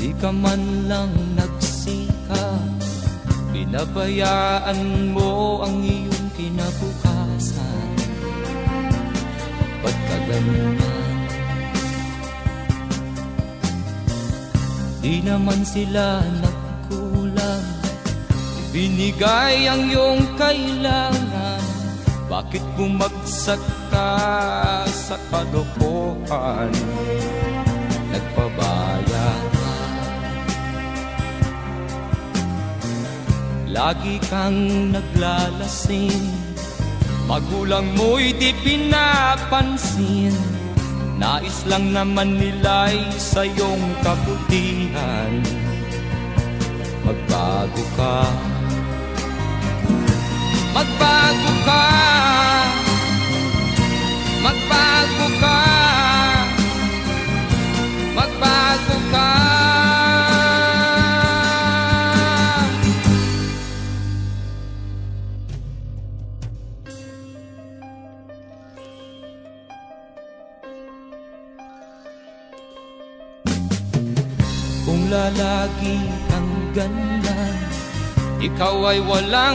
Di ka man lang nagsikap, binabayaan mo ang iyong kinabukasan. Ba't ka ganyan? Di naman sila nagkulang, ibinigay ang iyong kailangan. Bakit bumagsak ka sa kalokohan? Nagpabaya ka, lagi kang naglalasing, magulang mo'y di pinapansin. Nais lang naman nila'y sa iyong kabutihan. Magbago ka, magbago ka, magbago ka, magbago ka. Kung lalagi kang ganyan, ikaw ay walang